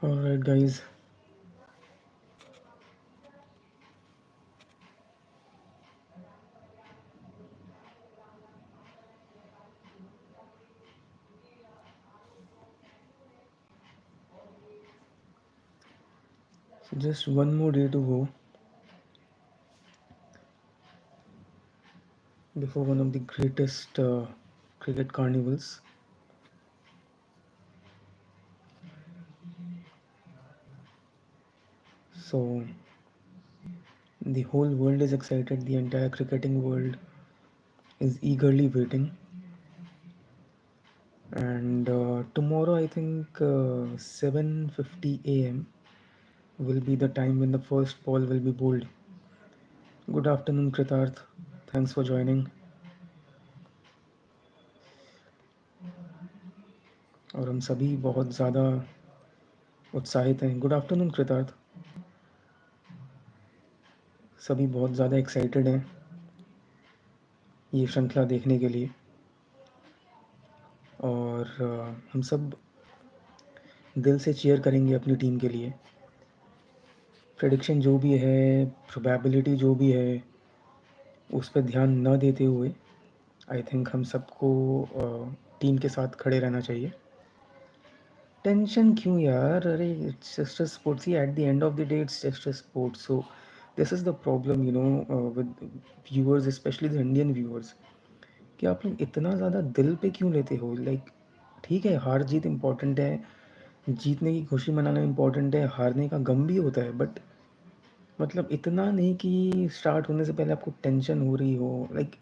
Alright, guys. So just one more day to go before one of the greatest cricket carnivals. So the whole world is excited. The entire cricketing world is eagerly waiting. And tomorrow, I think 7:50 a.m. will be the time when the first ball will be bowled. Good afternoon, Kritarth. Thanks for joining. और हम सभी बहुत ज़्यादा उत्साहित हैं. Good afternoon, कृतार्थ. सभी बहुत ज़्यादा एक्साइटेड हैं ये श्रृंखला देखने के लिए. और हम सब दिल से चीयर करेंगे अपनी टीम के लिए. प्रेडिक्शन जो भी है, प्रोबेबिलिटी जो भी है, उस पर ध्यान न देते हुए आई थिंक हम सबको टीम के साथ खड़े रहना चाहिए. टेंशन क्यों यार? अरे it's just a sports. He at the end of the day it's just a sports. So this is the problem with viewers, specially the Indian viewers, कि आप लोग इतना ज़्यादा दिल पे क्यों लेते हो. लाइक ठीक है, हार जीत इम्पॉर्टेंट है, जीतने की खुशी मनाना इम्पॉर्टेंट है, हारने का गम भी होता है, बट मतलब इतना नहीं कि स्टार्ट होने से पहले आपको टेंशन हो रही हो. Like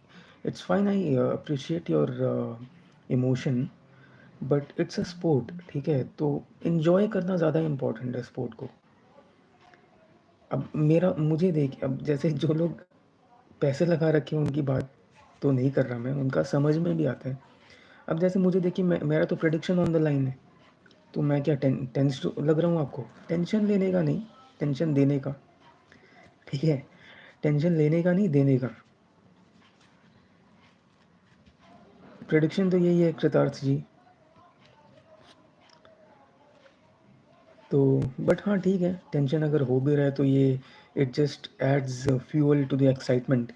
it's fine, I appreciate your emotion, but it's a sport. ठीक है, तो इन्जॉय करना ज़्यादा इम्पोर्टेंट है स्पोर्ट को. अब मेरा मुझे देखिए, अब जैसे जो लोग पैसे लगा रखे हैं उनकी बात तो नहीं कर रहा मैं, उनका समझ में भी आता है. अब जैसे मुझे देखिए, मेरा तो प्रेडिक्शन ऑन द लाइन है, तो मैं क्या टेंस लग रहा हूँ आपको? टेंशन लेने का नहीं, टेंशन देने का. ठीक है, टेंशन लेने का नहीं, देने का. प्रेडिक्शन तो यही है कृतार्थ जी. तो बट हाँ ठीक है, टेंशन अगर हो भी रहा है तो ये it just adds fuel to the excitement.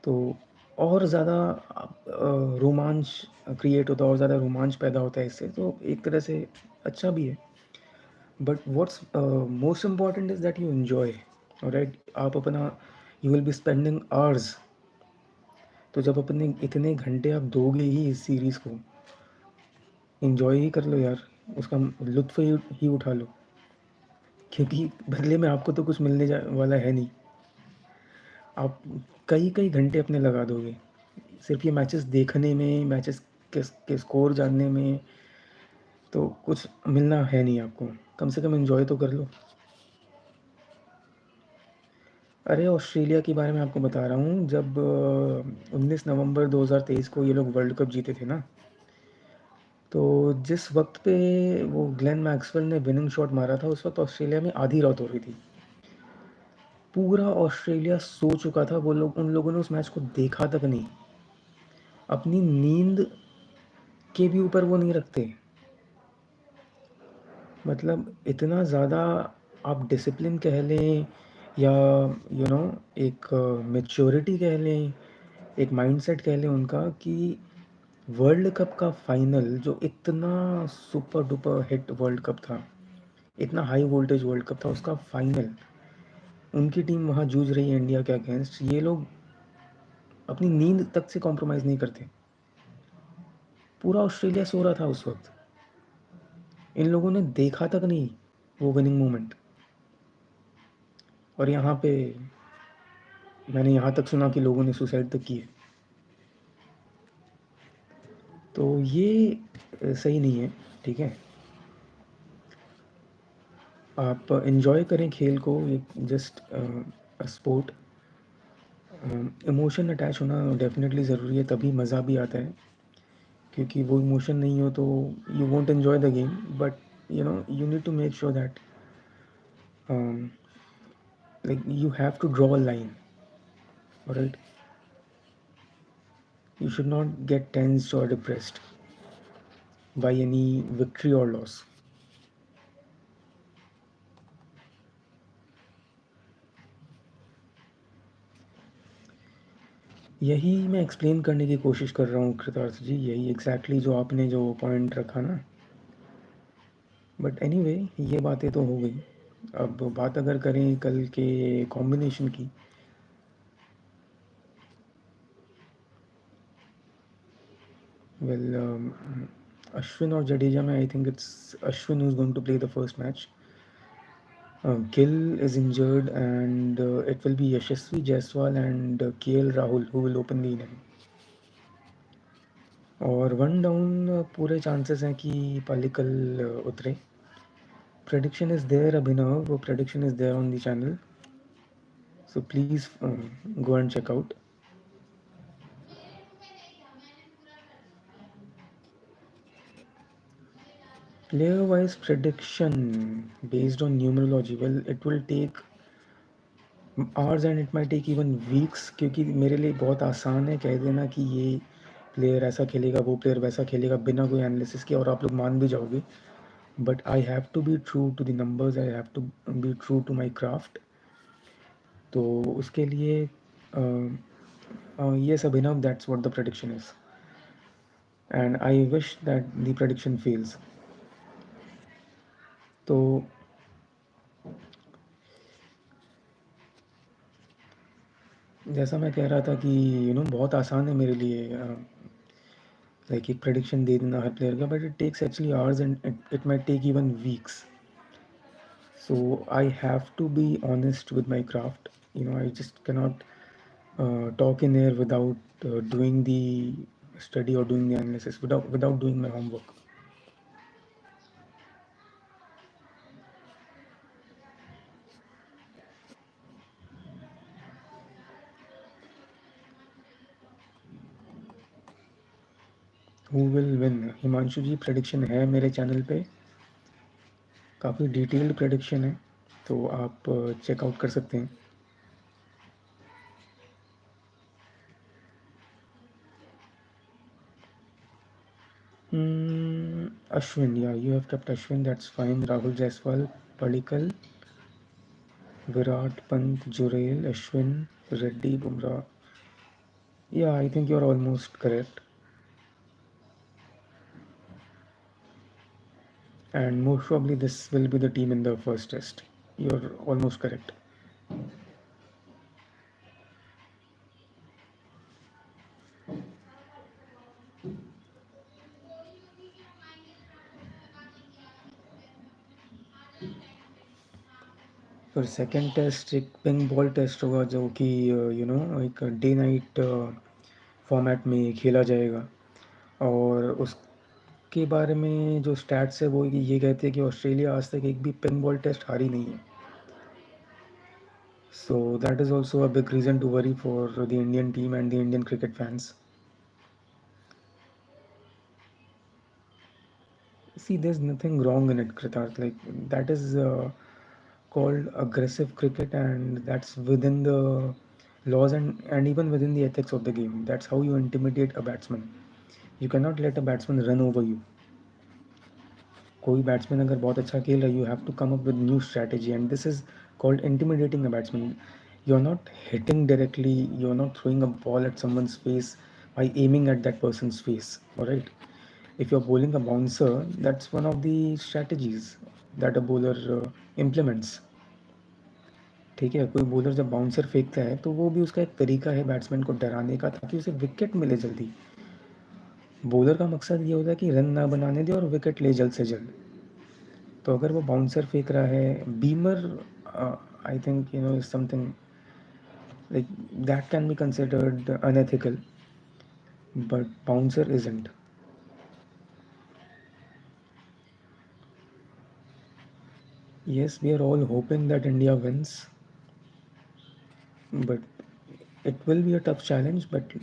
तो और ज़्यादा रोमांच क्रिएट होता है, और ज़्यादा रोमांच पैदा होता है इससे, तो एक तरह से अच्छा भी है. But what's most important is that you enjoy. Right, आप अपना you will be spending hours. तो जब अपने इतने घंटे आप दोगे ही इस सीरीज़ को, इन्जॉय ही कर लो यार, उसका लुत्फ़ ही उठा लो. क्योंकि बदले में आपको तो कुछ मिलने वाला है नहीं. आप कई कई घंटे अपने लगा दोगे सिर्फ ये मैचेस देखने में, मैचेस के स्कोर जानने में, तो कुछ मिलना है नहीं आपको. कम से कम एंजॉय तो कर लो. अरे ऑस्ट्रेलिया के बारे में आपको बता रहा हूँ, जब 19 नवंबर 2023 को ये लोग वर्ल्ड कप जीते थे ना, तो जिस वक्त पे वो ग्लेन मैक्सवेल ने विनिंग शॉट मारा था, उस वक्त ऑस्ट्रेलिया में आधी रात हो रही थी. पूरा ऑस्ट्रेलिया सो चुका था. वो लोग, उन लोगों ने उस मैच को देखा तक नहीं. अपनी नींद के भी ऊपर वो नहीं रखते. मतलब इतना ज़्यादा आप डिसिप्लिन कह लें, या एक मैच्योरिटी कह लें, एक माइंडसेट कह लें उनका, कि वर्ल्ड कप का फाइनल जो इतना super duper hit world cup था, इतना हाई वोल्टेज वर्ल्ड कप था, उसका फाइनल उनकी टीम वहाँ जूझ रही है इंडिया के अगेंस्ट. ये लोग अपनी नींद तक से कॉम्प्रोमाइज़ नहीं करते. पूरा ऑस्ट्रेलिया सो रहा था उस वक्त. इन लोगों ने देखा तक नहीं वो विनिंग मोमेंट. और यहाँ पे मैंने यहाँ तक सुना कि लोगों ने सुसाइड तक की है. तो ये सही नहीं है. ठीक है, आप इन्जॉय करें खेल को. एक जस्ट स्पोर्ट. इमोशन अटैच होना डेफिनेटली ज़रूरी है, तभी मज़ा भी आता है. क्योंकि वो इमोशन नहीं हो तो you won't enjoy the game. But you need to make sure that like you have to draw a line. Right, you should not get tensed or depressed by any victory or loss. यही मैं explain करने की कोशिश कर रहा हूँ कृतार्थ जी, यही एग्जैक्टली जो आपने जो पॉइंट रखा ना। बट एनीवे ये बातें तो हो गई। अब बात अगर करें कल के कॉम्बिनेशन की, वेल अश्विन और जडेजा में I think it's Ashwin who is going to play the first match. Gill is injured, and it will be Yashasvi Jaiswal and KL Rahul who will open the inning. और वन डाउन पूरे chances हैं कि पालिकल उतरे. Prediction is there Abhinav, वो prediction is there on the channel, so please go and check out. Player wise prediction based on numerology, well it will take hours and it may take even weeks, क्योंकि मेरे लिए बहुत आसान है कह देना कि ये प्लेयर ऐसा खेलेगा, वो प्लेयर वैसा खेलेगा, बिना कोई एनालिसिस के, और आप लोग मान भी जाओगे. But I have to be true to the numbers, I have to be true to my craft. तो उसके लिए ये सब enough, that's what the prediction is, and I wish that the prediction fails. तो जैसा मैं कह रहा था कि बहुत आसान है मेरे लिए लाइक एक प्रेडिक्शन दे देना हर प्लेयर का, but it takes actually hours and it might take even weeks. So I have to be honest with my craft. I just cannot talk in air without doing the study or doing the analysis, without doing my homework. Who will win? Himanshu ji prediction है मेरे channel पे, काफ़ी detailed prediction है, तो आप checkout कर सकते हैं. Ashwin, yeah, you have kept Ashwin, that's fine. Rahul Jaiswal, Padikal, Virat, Pant, Jurel, Ashwin, Reddy, Bumrah. Yeah, I think you're almost correct. And most probably this will be the team in the first test. You're almost correct. फिर second test एक pink ball test होगा, जो कि एक day night format में खेला जाएगा. और उसके बारे में जो स्टैट्स है वो ये कहते हैं कि ऑस्ट्रेलिया आज तक एक भी पिंक बॉल टेस्ट हारी नहीं है. So that is also a big reason to worry for the Indian team and the Indian cricket fans. See, there's nothing wrong in it, Kritarth. Like, that is called aggressive cricket, and that's within the laws and even within the ethics of the game. That's how you intimidate a batsman. You cannot let a batsman run over you. कोई batsman अगर बहुत अच्छा खेल रहा है, you have to come up with new strategy, and this is called intimidating a batsman. You are not hitting directly, you are not throwing a ball at someone's face by aiming at that person's face. All right, if you're bowling a bouncer, that's one of the strategies that a bowler implements. ठीक है, कोई bowler जब bouncer फेंकता है तो वो भी उसका एक तरीका है बैट्समैन को डराने का, ताकि उसे विकेट मिले जल्दी. बॉलर का मकसद ये होता है कि रन ना बनाने दे और विकेट ले जल्द से जल्द. तो अगर वो बाउंसर फेंक रहा है, Beamer I think is something like that can be considered unethical, but bouncer isn't. Yes, we are all hoping that India wins, but it will be a tough challenge. But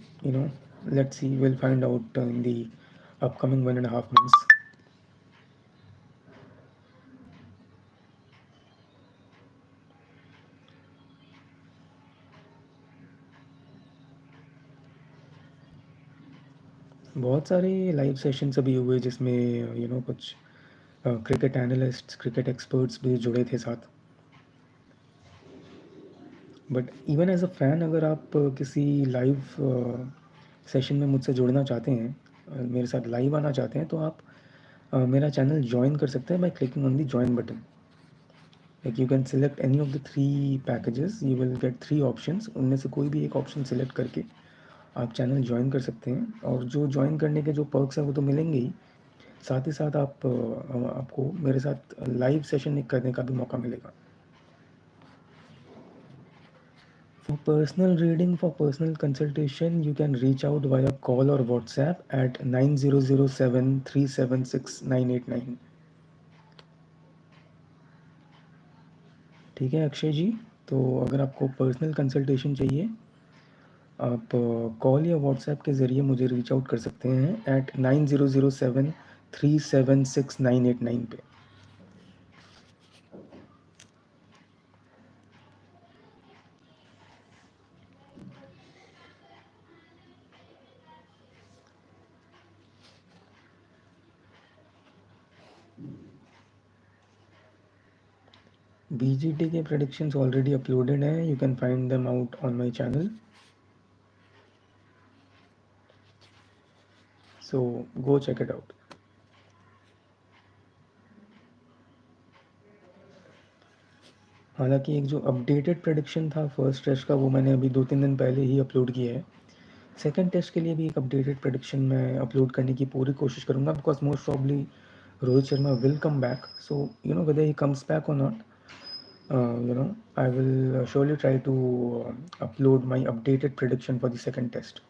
let's see. We'll find out in the upcoming 1.5 months. बहुत सारे live sessions अभी हुए जिसमें कुछ cricket analysts, cricket experts भी जुड़े थे साथ. But even as a fan अगर आप किसी लाइव सेशन में मुझसे जुड़ना चाहते हैं, मेरे साथ लाइव आना चाहते हैं, तो आप मेरा चैनल ज्वाइन कर सकते हैं by clicking on the join button. Like you can select any of the 3 packages, you will get 3 options, उनमें से कोई भी एक ऑप्शन सिलेक्ट करके आप चैनल ज्वाइन कर सकते हैं। और जो ज्वाइन करने के जो पर्क्स हैं वो तो मिलेंगे ही, साथ ही साथ आपको मेरे साथ लाइव सेशन एक करने का भी मौका मिलेगा। For personal reading, for personal consultation, you can reach out via call or WhatsApp at 9007376989। ठीक है अक्षय जी, तो अगर आपको पर्सनल कंसल्टेशन चाहिए, आप कॉल या व्हाट्सएप के ज़रिए मुझे रीच आउट कर सकते हैं एट 9007376989 पे। BGT के predictions ऑलरेडी अपलोडेड हैं, you can find them out on my channel, so go check it out. हालांकि एक जो अपडेटेड प्रेडिक्शन था फर्स्ट टेस्ट का, वो मैंने अभी 2-3 दिन पहले ही अपलोड किया है। सेकंड टेस्ट के लिए भी एक अपडेटेड प्रेडिक्शन मैं अपलोड करने की पूरी कोशिश करूँगा, because most probably Rohit Sharma will come back, so you know whether he comes back और not, you know, I will surely try to upload my updated prediction for the second test.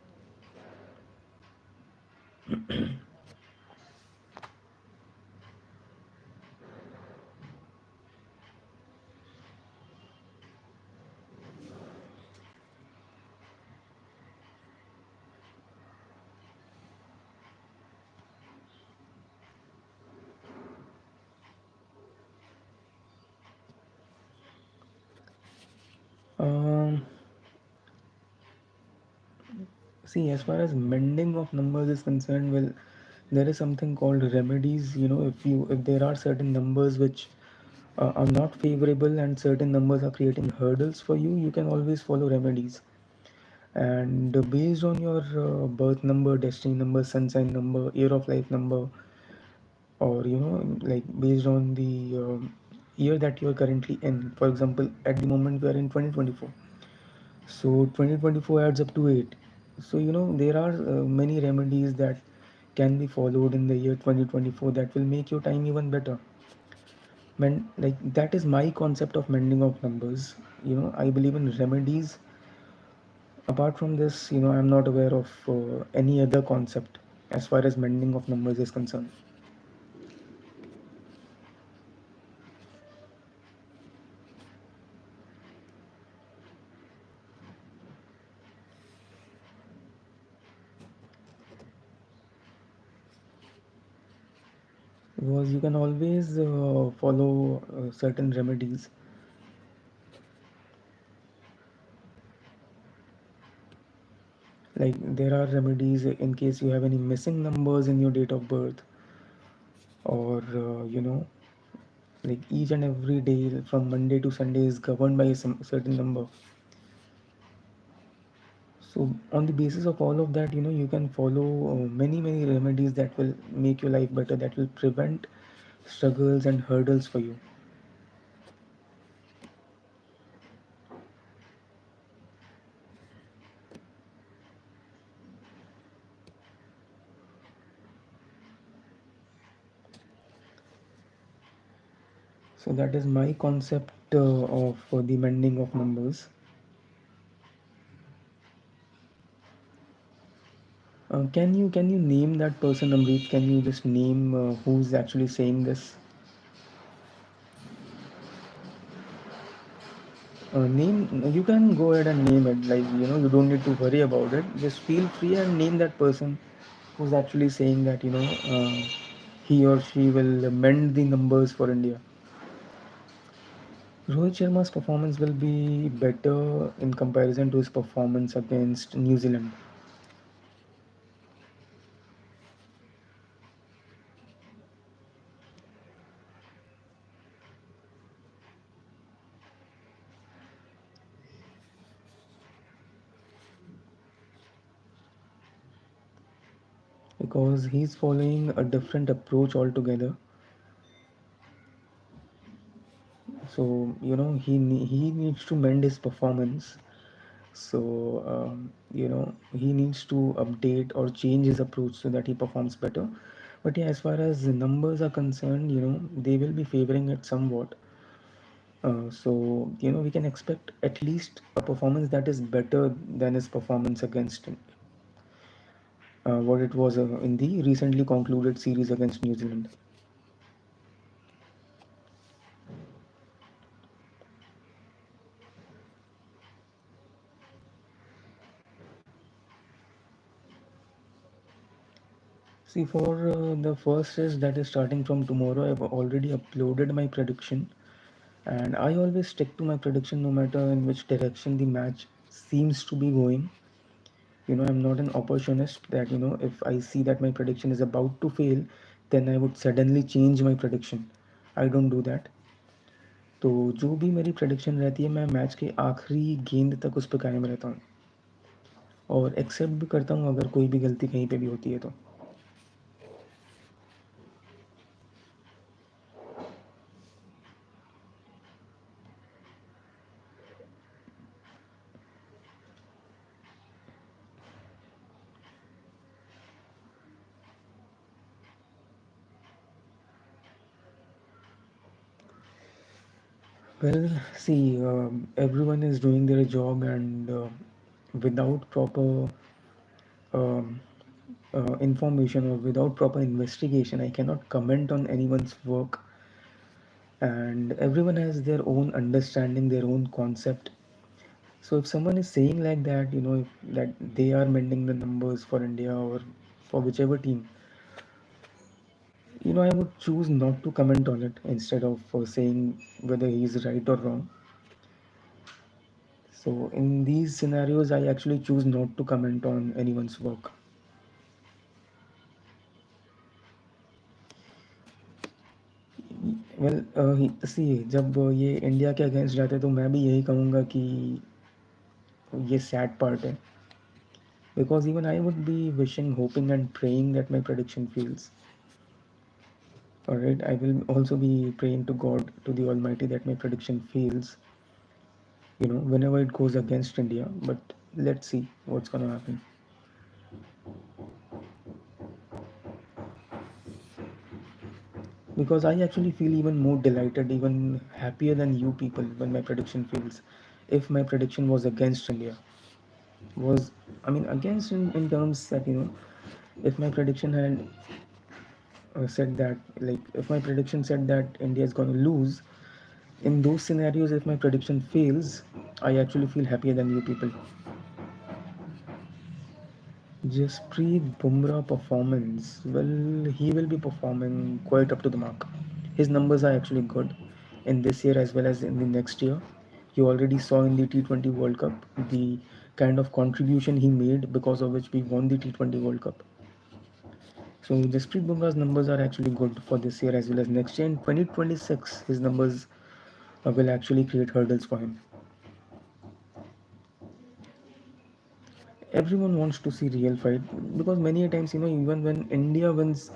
Um, See, as far as mending of numbers is concerned, well, there is something called remedies. You know, if there are certain numbers which are not favorable and certain numbers are creating hurdles for you, you can always follow remedies. And based on your birth number, destiny number, sun sign number, year of life number, or you know, like based on the year that you are currently in. For example, at the moment we are in 2024, so 2024 adds up to 8. So you know there are many remedies that can be followed in the year 2024 that will make your time even better. Like that is my concept of mending of numbers. You know, I believe in remedies. Apart from this, you know, I'm not aware of any other concept as far as mending of numbers is concerned. Because you can always follow certain remedies. Like there are remedies in case you have any missing numbers in your date of birth, or you know, like each and every day from Monday to Sunday is governed by some certain number. So on the basis of all of that, you know, you can follow many remedies that will make your life better, that will prevent struggles and hurdles for you. So that is my concept of the mending of numbers. Can you name that person, Amrit? Can you just name who's actually saying this? Name, you can go ahead and name it. Like you know, you don't need to worry about it. Just feel free and name that person who's actually saying that, you know, he or she will mend the numbers for India. Rohit Sharma's performance will be better in comparison to his performance against New Zealand. because he's following a different approach altogether. So he needs to mend his performance. So he needs to update or change his approach so that he performs better. But yeah, as far as the numbers are concerned, they will be favoring it somewhat. So we can expect at least a performance that is better than his performance against what it was in the recently concluded series against New Zealand. See, for the first test that is starting from tomorrow, I've already uploaded my prediction, and I always stick to my prediction no matter in which direction the match seems to be going. I'm not an opportunist that, if I see that my prediction is about to fail, then I would suddenly change my prediction. I don't do that. तो जो भी मेरी prediction रहती है, मैं match के आखिरी गेंद तक उस पर कायम रहता हूँ, और एक्सेप्ट भी करता हूँ अगर कोई भी गलती कहीं पे भी होती है तो. Well, see, everyone is doing their job, and without proper um, information or without proper investigation, I cannot comment on anyone's work. And everyone has their own understanding, their own concept. So if someone is saying like that, that they are mending the numbers for India or for whichever team, I would choose not to comment on it instead of saying whether he is right or wrong. So in these scenarios, I actually choose not to comment on anyone's work. Well see जब ये India के against जाते तो मैं भी यही कहूँगा कि ये सैड पार्ट है, because even I would be wishing hoping and praying that my prediction fails. Alright, I will also be praying to God, to the Almighty, that my prediction fails, whenever it goes against India. But let's see what's gonna happen. Because I actually feel even more delighted, even happier than you people when my prediction fails. If my prediction was against India, was I mean against in terms that if my prediction had said that, like, if my prediction said that India is going to lose, in those scenarios, if my prediction fails, I actually feel happier than you people. Jasprit Bumrah performance. Well, he will be performing quite up to the mark. His numbers are actually good in this year as well as in the next year. You already saw in the T20 World Cup the kind of contribution he made, because of which we won the T20 World Cup. So Jasprit Bumrah's numbers are actually good for this year as well as next year. In 2026, his numbers will actually create hurdles for him. Everyone wants to see real fight, because many a times, even when India wins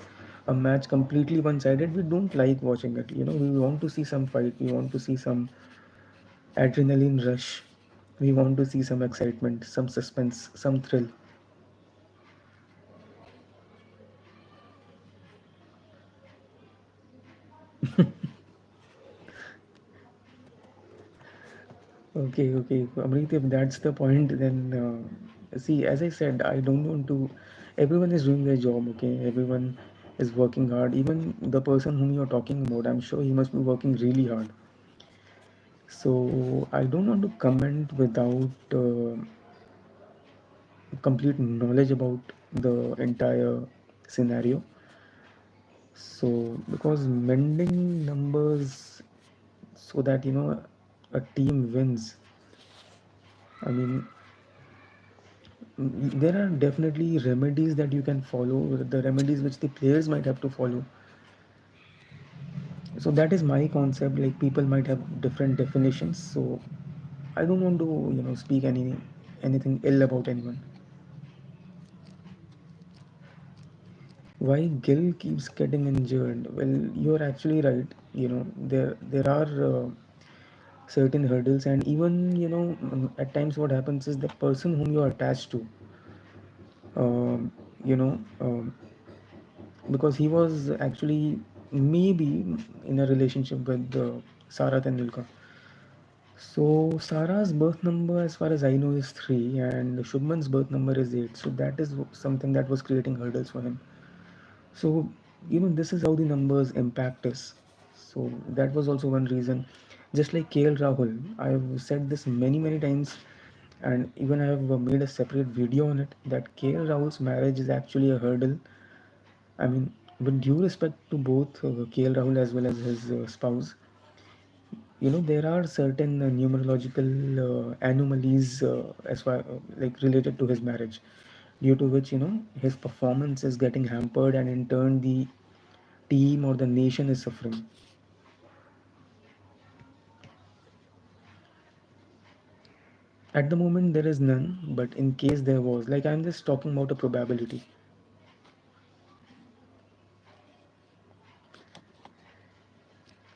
a match completely one-sided, we don't like watching it. We want to see some fight, we want to see some adrenaline rush, we want to see some excitement, some suspense, some thrill. Okay, Amrit, if that's the point, then see, as I said, I don't want to. Everyone is doing their job, okay? Everyone is working hard. Even the person whom you're talking about, I'm sure he must be working really hard. So I don't want to comment without complete knowledge about the entire scenario. So because mending numbers so that a team wins, I mean, there are definitely remedies that you can follow, the remedies which the players might have to follow. So that is my concept. Like, people might have different definitions, so I don't want to speak anything ill about anyone. Why Gill keeps getting injured? Well, you're actually right. There are certain hurdles, and even at times what happens is the person whom you're attached to, um, you know, because he was actually maybe in a relationship with Sara Tendulkar. So Sarah's birth number, as far as I know, is 3, and Shubman's birth number is 8. So that is something that was creating hurdles for him. So, this is how the numbers impact us. So that was also one reason. Just like KL Rahul, I've said this many, many times, and even I have made a separate video on it, that KL Rahul's marriage is actually a hurdle. I mean, with due respect to both KL Rahul as well as his spouse, there are certain numerological anomalies as far like related to his marriage, due to which his performance is getting hampered, and in turn the team or the nation is suffering. At the moment there is none, but in case there was, like, I'm just talking about a probability.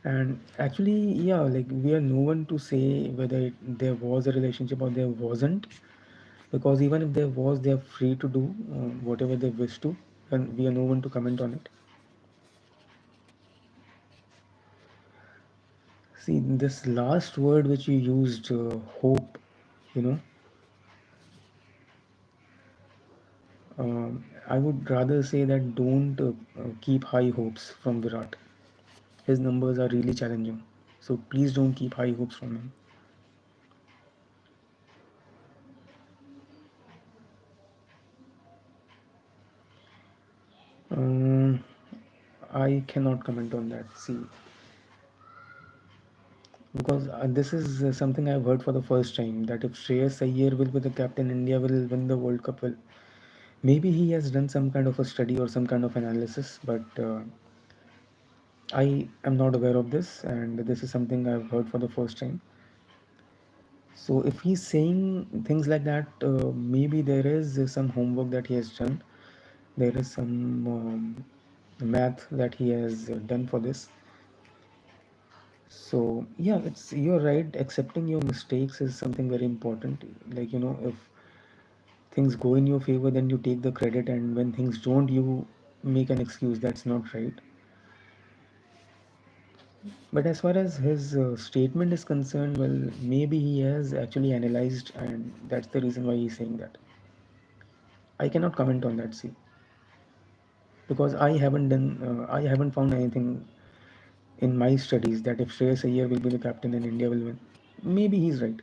And actually, yeah, like, we are no one to say whether there was a relationship or there wasn't, because even if there was, they are free to do whatever they wish to, and we are no one to comment on it. See, this last word which you used, hope, you know, I would rather say that don't keep high hopes from Virat. His numbers are really challenging. So please don't keep high hopes from him. Um, I cannot comment on that. See, because this is something I've heard for the first time, that if Shreyas Iyer will be the captain, India will win the World Cup. Well, maybe he has done some kind of a study or some kind of analysis, but I am not aware of this, and this is something I've heard for the first time. So if he's saying things like that, maybe there is some homework that he has done. There is some math that he has done for this. So yeah, it's you're right. Accepting your mistakes is something very important. Like, if things go in your favor, then you take the credit, and when things don't, you make an excuse. That's not right. But as far as his statement is concerned, well, maybe he has actually analyzed, and that's the reason why he's saying that. I cannot comment on that, see, because I haven't found anything in my studies that if Shreyas Iyer will be the captain and India will win. Maybe he's right.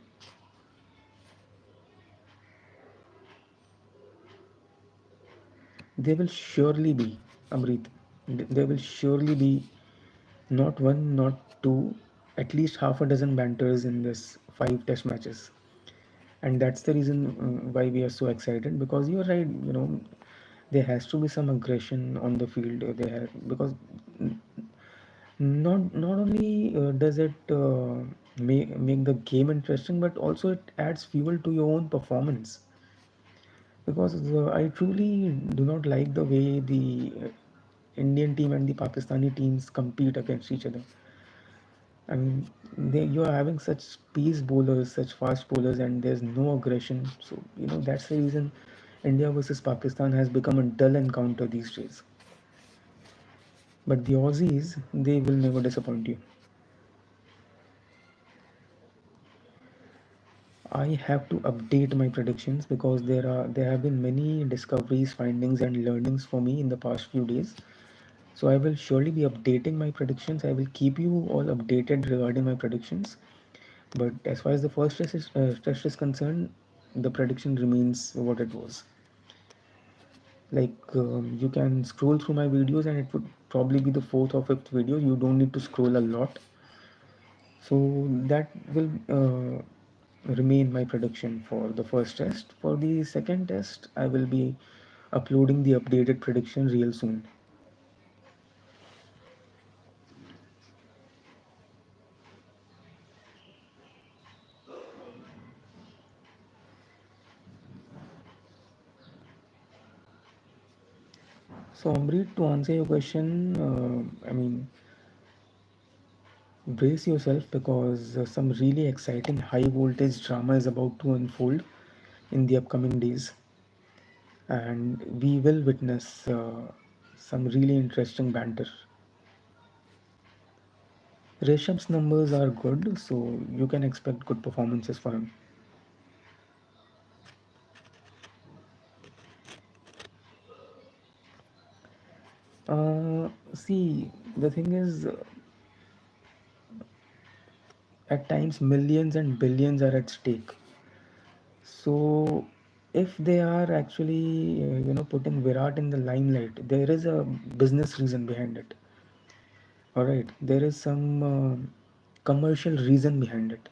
There will surely be, Amrit. There will surely be not one, not two, at least half a dozen banters in this 5 test matches. And that's the reason why we are so excited, because you're right, there has to be some aggression on the field there, because not only does it make the game interesting, but also it adds fuel to your own performance, because I truly do not like the way the Indian team and the Pakistani teams compete against each other. I mean, you are having such pace bowlers, such fast bowlers, and there's no aggression. So, that's the reason India versus Pakistan has become a dull encounter these days. But the Aussies, they will never disappoint you. I have to update my predictions, because there have been many discoveries, findings, and learnings for me in the past few days. So I will surely be updating my predictions. I will keep you all updated regarding my predictions. But as far as the first test is concerned, the prediction remains what it was. Like, you can scroll through my videos, and it would probably be the fourth or fifth video. You don't need to scroll a lot. So that will remain my prediction for the first test. For the second test, I will be uploading the updated prediction real soon. So, Amrit, to answer your question, I mean, brace yourself because some really exciting high voltage drama is about to unfold in the upcoming days, and we will witness some really interesting banter. Rishabh's numbers are good, so you can expect good performances for him. See, the thing is, at times millions and billions are at stake. So, if they are actually, putting Virat in the limelight, there is a business reason behind it. All right, there is some commercial reason behind it.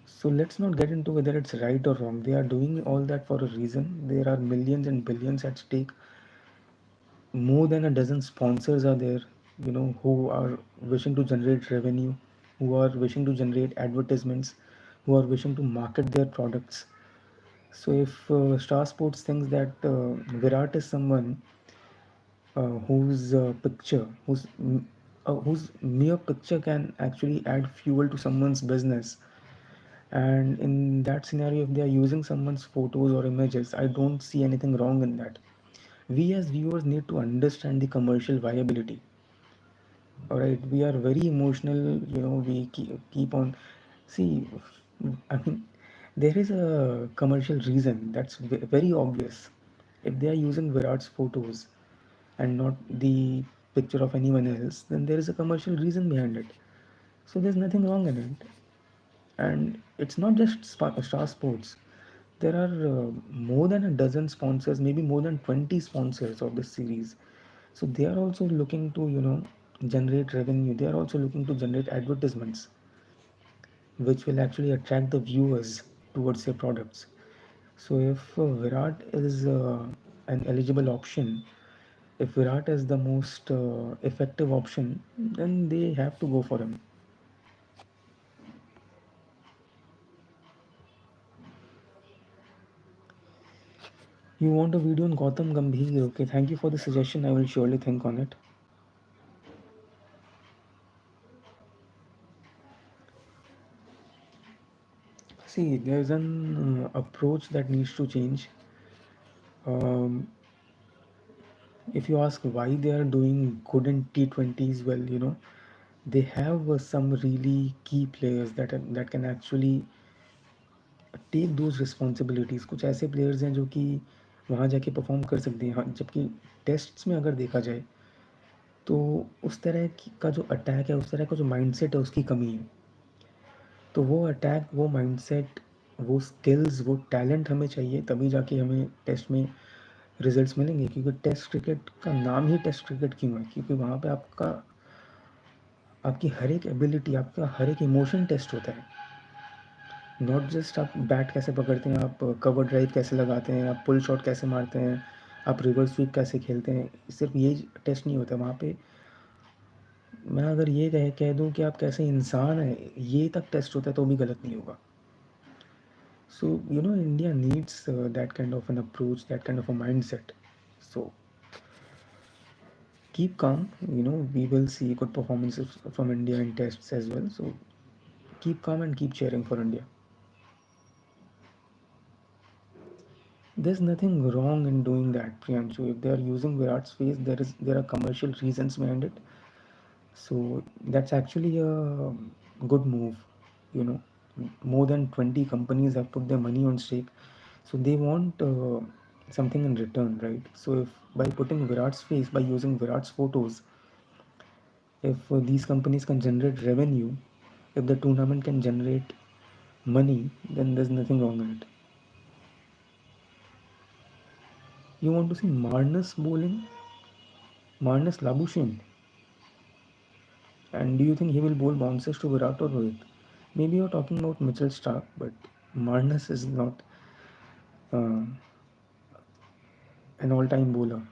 So let's not get into whether it's right or wrong. They are doing all that for a reason. There are millions and billions at stake. More than a dozen sponsors are there, who are wishing to generate revenue, who are wishing to generate advertisements, who are wishing to market their products. So if Star Sports thinks that Virat is someone whose mere picture can actually add fuel to someone's business, and in that scenario, if they are using someone's photos or images, I don't see anything wrong in that. We as viewers need to understand the commercial viability. All right, we are very emotional, we keep on, see, I mean, there is a commercial reason that's very obvious. If they are using Virat's photos and not the picture of anyone else, then there is a commercial reason behind it. So there's nothing wrong in it. And it's not just Star Sports. There are more than a dozen sponsors, maybe more than 20 sponsors of this series. So they are also looking to, generate revenue. They are also looking to generate advertisements, which will actually attract the viewers towards their products. So if Virat is an eligible option, if Virat is the most effective option, then they have to go for him. You want a video on Gautam Gambhir? Okay, thank you for the suggestion. I will surely think on it. See, there's an approach that needs to change. Um, if you ask why they are doing good in T20s, well, they have some really key players that can actually take those responsibilities. कुछ ऐसे players हैं जो कि वहाँ जाके perform कर सकते हैं. हाँ, जबकि टेस्ट्स में अगर देखा जाए तो उस तरह का जो अटैक है, उस तरह का जो माइंडसेट है, उसकी कमी है. तो वो अटैक, वो माइंडसेट, वो स्किल्स, वो टैलेंट हमें चाहिए, तभी जाके हमें टेस्ट में रिजल्ट्स मिलेंगे. क्योंकि टेस्ट क्रिकेट का नाम ही टेस्ट क्रिकेट क्यों है? क्योंकि वहाँ पे आपकी हर एक एबिलिटी, आपका हर एक इमोशन टेस्ट होता है. नॉट जस्ट आप बैट कैसे पकड़ते हैं, आप कवर ड्राइव कैसे लगाते हैं, आप पुल शॉट कैसे मारते हैं, आप रिवर्स स्वीप कैसे खेलते हैं. सिर्फ ये टेस्ट नहीं होता वहाँ पे. मैं अगर ये कह दूँ कि आप कैसे इंसान हैं, ये तक टेस्ट होता है तो भी गलत नहीं होगा. So India needs that kind of an approach, that kind of a mind set. So keep calm. We will see good performances from India in tests as well. So keep calm and keep cheering for India. There's nothing wrong in doing that, Priyanshu. If they are using Virat's face, there are commercial reasons behind it. So that's actually a good move. You know, more than 20 companies have put their money on stake, so they want something in return, right? So if by putting Virat's face, by using Virat's photos, if these companies can generate revenue, if the tournament can generate money, then there's nothing wrong in it. You want to see Marnus bowling? Marnus Labuschagne. And do you think he will bowl bounces to Virat or Rohit? Maybe you're talking about Mitchell Stark, but Marnus is not uh, an all-time bowler.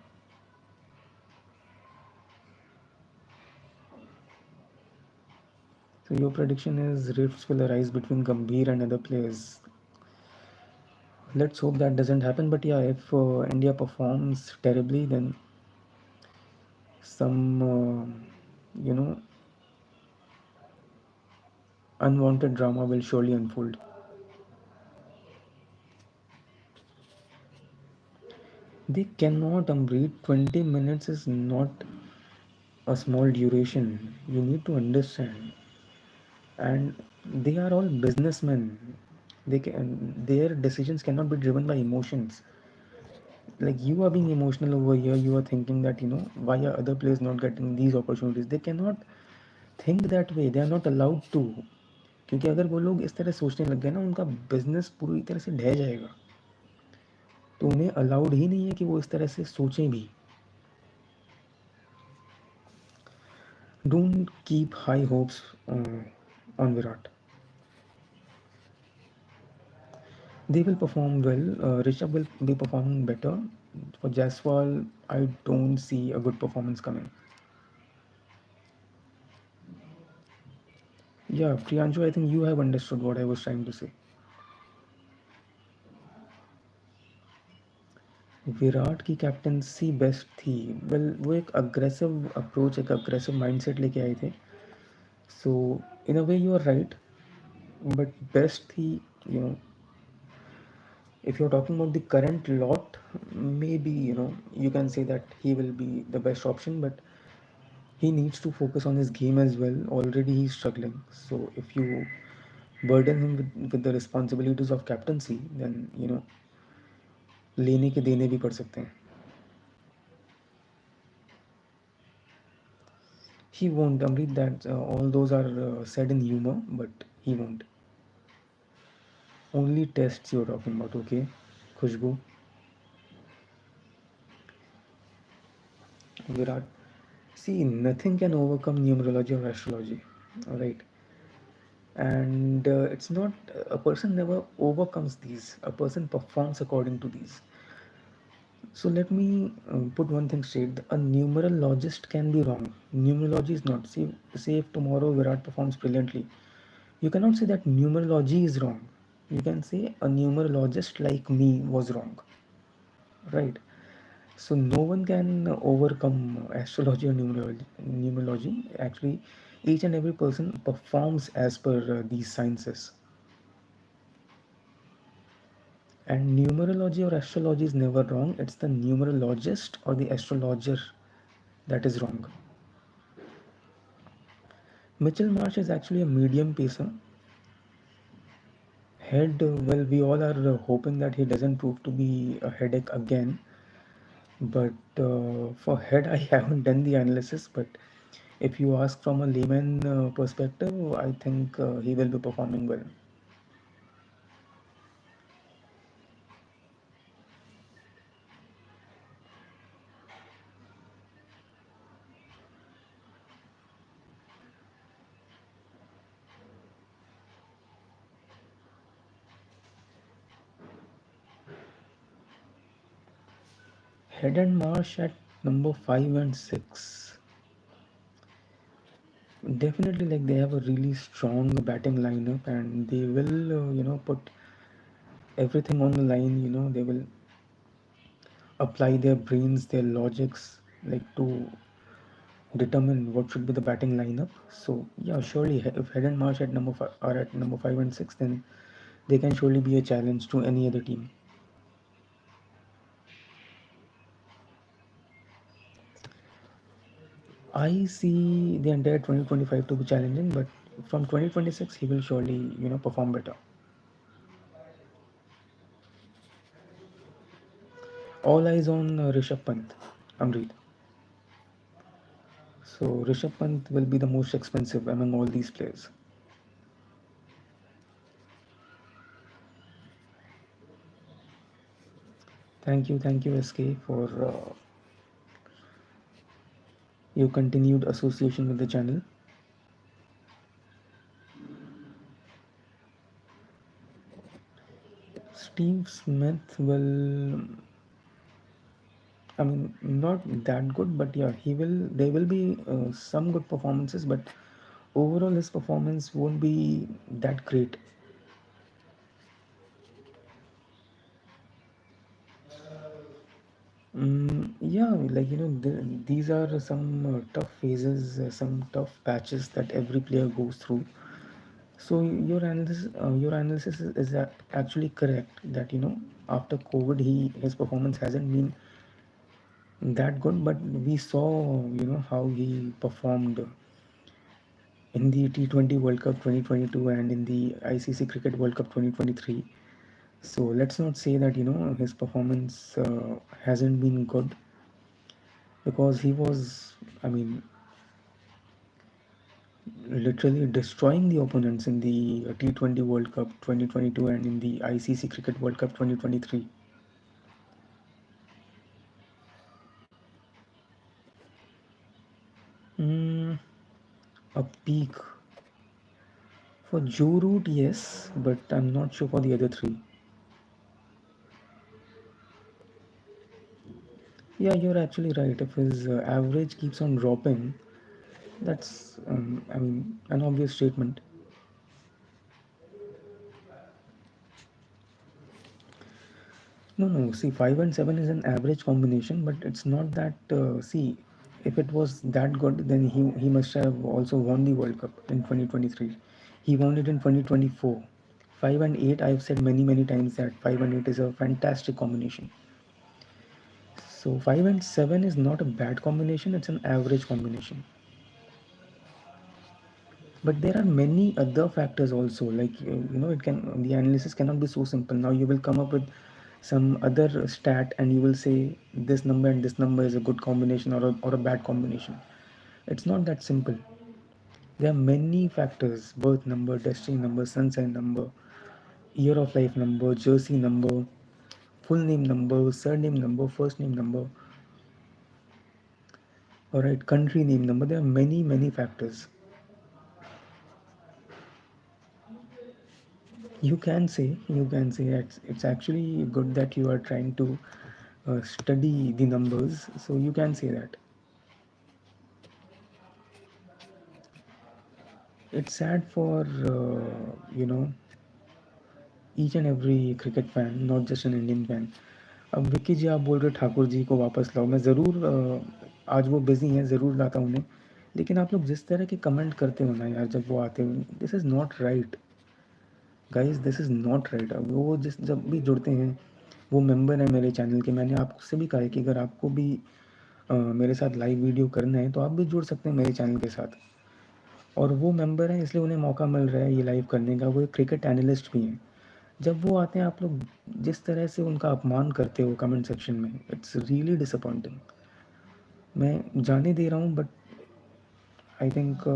So your prediction is rifts will arise between Gambhir and other players. Let's hope that doesn't happen. But yeah, if India performs terribly, then some you know unwanted drama will surely unfold. They cannot read. 20 minutes is not a small duration. You need to understand. And they are all businessmen. Their decisions cannot be driven by emotions. Like you are being emotional over here, you are thinking that why are other players not getting these opportunities. They cannot think that way. They are not allowed to. क्योंकि अगर वो लोग इस तरह सोचने लग गए ना, उनका बिजनेस पूरी तरह से ढह जाएगा. तो उन्हें अलाउड ही नहीं है कि वो इस तरह से सोचें भी. Don't keep high hopes on Virat. They will perform well. Rishabh will be performing better. For Jaiswal, I don't see a good performance coming. Yeah, Priyanshu, I think you have understood what I was trying to say. Virat की captaincy best थी. Well वो एक aggressive approach, एक aggressive mindset लेके आए थे. So in a way you are right, but best थी. You know if you're talking about the current lot, maybe you can say that he will be the best option, but he needs to focus on his game as well. Already he's struggling. So if you burden him with the responsibilities of captaincy, then लेने के देने भी पड़ सकते हैं. He won't, Amrit. That all those are said in humor, but he won't. Only tests you're talking about, okay? Khushbu, Virat. See, nothing can overcome numerology or astrology. All right. And it's not, a person never overcomes these. A person performs according to these. So let me put one thing straight. A numerologist can be wrong. Numerology is not. Say if tomorrow Virat performs brilliantly, you cannot say that numerology is wrong. You can say a numerologist like me was wrong. Right? So no one can overcome astrology or numerology. Actually, each and every person performs as per these sciences. And numerology or astrology is never wrong. It's the numerologist or the astrologer that is wrong. Mitchell Marsh is actually a medium pacer. Head, well, we all are hoping that he doesn't prove to be a headache again. But for head, I haven't done the analysis. But if you ask from a layman perspective, I think he will be performing well. Head and Marsh at number 5 and 6. Definitely, like they have a really strong batting lineup, and they will, put everything on the line. They will apply their brains, their logics, like to determine what should be the batting lineup. So yeah, surely if Head and Marsh at number 5 are at number 5 and 6, then they can surely be a challenge to any other team. I see the entire 2025 to be challenging, but from 2026 he will surely perform better. All eyes on Rishabh Pant, Amrit. So Rishabh Pant will be the most expensive among all these players. Thank you, SK, for your continued association with the channel. Steve Smith will, I mean, not that good, but yeah, he will. There will be some good performances, but overall his performance won't be that great. Yeah, like these are some tough phases, some tough patches that every player goes through. So your analysis is actually correct that after COVID, his performance hasn't been that good, but we saw how he performed in the T20 World Cup 2022 and in the ICC Cricket World Cup 2023. So let's not say that his performance hasn't been good, because he was, I mean, literally destroying the opponents in the T20 World Cup 2022 and in the ICC Cricket World Cup 2023. Mm, a peak for Joe Root, yes, but I'm not sure for the other three. Yeah, you're actually right. If his average keeps on dropping, that's, I mean, an obvious statement. No, no. See, 5 and 7 is an average combination, but it's not that. See, if it was that good, then he must have also won the World Cup in 2023. He won it in 2024. 5 and 8, I've said many times that 5 and 8 is a fantastic combination. So 5 and 7 is not a bad combination; it's an average combination. But there are many other factors also, like it can the analysis cannot be so simple. Now you will come up with some other stat and you will say this number and this number is a good combination or a bad combination. It's not that simple. There are many factors: birth number, destiny number, sun sign number, year of life number, jersey number, full name number, surname number, first name number, all right, country name number. There are many factors. You can say it's actually good that you are trying to study the numbers, so you can say that. It's sad for each and every cricket fan, not just an Indian fan. अब विक्की जी आप बोल रहे ठाकुर जी को वापस लाओ, मैं ज़रूर आज वो बिज़ी हैं, ज़रूर लाता हूँ उन्हें। लेकिन आप लोग जिस तरह के कमेंट करते हो ना यार, जब वो आते हो, this is not right guys, this is not right. अब वो जिस जब भी जुड़ते हैं, वो मेंबर है मेरे चैनल के। मैंने आपसे भी कहा है कि अगर आपको भी मेरे साथ लाइव वीडियो करना है तो आप भी जुड़ सकते हैं मेरे चैनल के साथ। और वो मेंबर हैं इसलिए उन्हें मौका मिल रहा है ये लाइव करने का। वो एक क्रिकेट एनालिस्ट भी हैं। जब वो आते हैं, आप लोग जिस तरह से उनका अपमान करते हो कमेंट सेक्शन में, इट्स रियली डिसअपॉइंटिंग। मैं जाने दे रहा हूँ, बट आई थिंक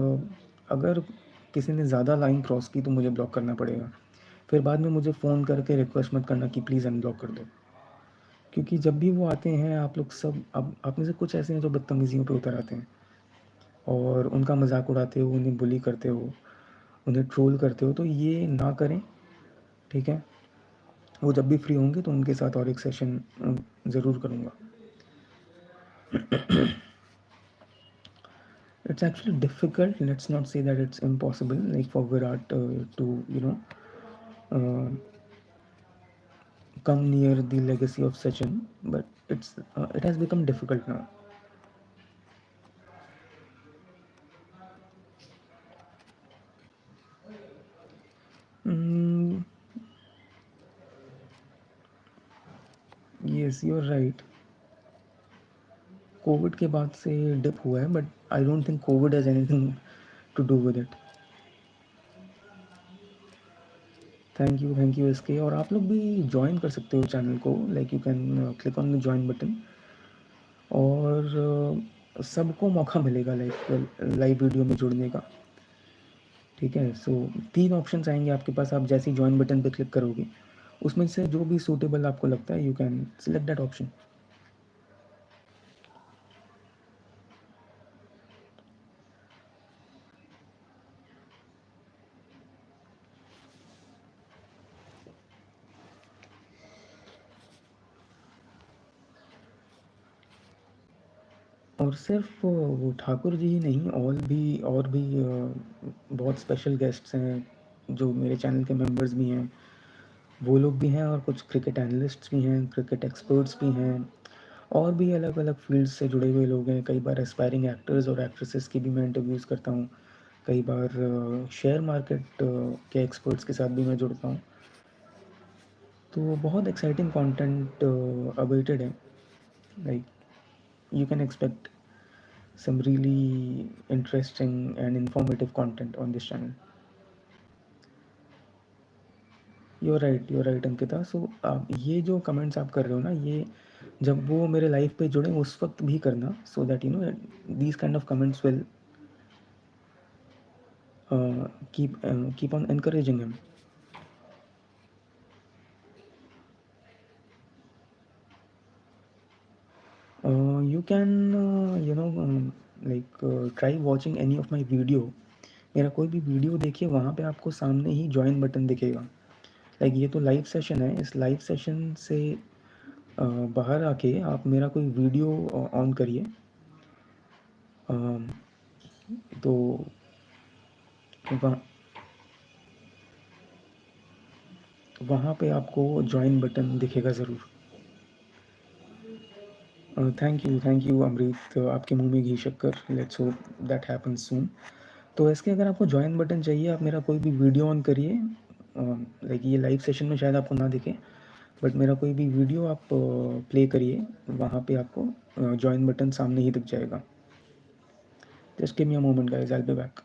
अगर किसी ने ज़्यादा लाइन क्रॉस की तो मुझे ब्लॉक करना पड़ेगा। फिर बाद में मुझे फ़ोन करके रिक्वेस्ट मत करना कि प्लीज़ अनब्लॉक कर दो। क्योंकि जब भी वो आते हैं, आप लोग सब, अब आप में से कुछ ऐसे हैं जो बदतमीज़ियों पे उतर आते हैं और उनका मजाक उड़ाते हो, उन्हें बुली करते हो, उन्हें ट्रोल करते हो। तो ये ना करें, ठीक है? वो जब भी फ्री होंगे तो उनके साथ और एक सेशन ज़रूर करूँगा। It's actually difficult. Let's not say that it's impossible, like for Virat to uh, come near the legacy of Sachin, but it has become difficult now. Mm, yes, you're right. Covid के बाद से dip हुआ है, but I don't think Covid has anything to do with it. Thank you इसके। और आप लोग भी ज्वाइन कर सकते हो चैनल को, like you can click on the join button. और सबको मौका मिलेगा लाइक लाइव वीडियो में जुड़ने का, ठीक है? सो 3 ऑप्शंस आएँगे आपके पास, आप जैसे ही जॉइन बटन पे क्लिक करोगे, उसमें से जो भी सूटेबल आपको लगता है, you can select that option. और सिर्फ वो ठाकुर जी ही नहीं, और भी बहुत स्पेशल गेस्ट्स हैं, जो मेरे चैनल के मेंबर्स भी हैं, वो लोग भी हैं। और कुछ क्रिकेट एनालिस्ट्स भी हैं, क्रिकेट एक्सपर्ट्स भी हैं, और भी अलग-अलग फ़ील्ड्स से जुड़े हुए लोग हैं, कई बार एस्पायरिंग एक्टर्स और एक्ट्रेसेस की भी मैं इंटरव्यूज़ करता हूँ, कई बार शेयर मार्केट के एक्सपर्ट्स के साथ भी मैं जुड़ता हूँ। तो बहुत एक्साइटिंग कंटेंट अवेटेड है, like you can expect some really interesting and informative content on this channel. You're right Ankita. So आप ये जो कमेंट्स आप कर रहे हो ना, ये जब वो मेरे लाइफ पे जुड़े उस वक्त भी करना, so that you know these kind of comments will keep on encouraging him. You can try watching any of my video. मेरा कोई भी वीडियो देखिए, वहाँ पे आपको सामने ही ज्वाइन बटन दिखेगा। लाइक ये तो लाइव सेशन है, इस लाइव सेशन से बाहर आके आप मेरा कोई वीडियो ऑन करिए, तो वहाँ वहाँ पे आपको ज्वाइन बटन दिखेगा ज़रूर। थैंक यू अमृत, आपके मुंह में घी शक्कर। लेट्स होप दैट हैपन्स सून। तो इसके अगर आपको ज्वाइन बटन चाहिए, आप मेरा कोई भी वीडियो ऑन करिए, लाइक ये लाइव सेशन में शायद आपको ना दिखे, बट मेरा कोई भी वीडियो आप प्ले करिए, वहाँ पे आपको ज्वाइन बटन सामने ही दिख जाएगा। Just give me a moment guys, I will be back.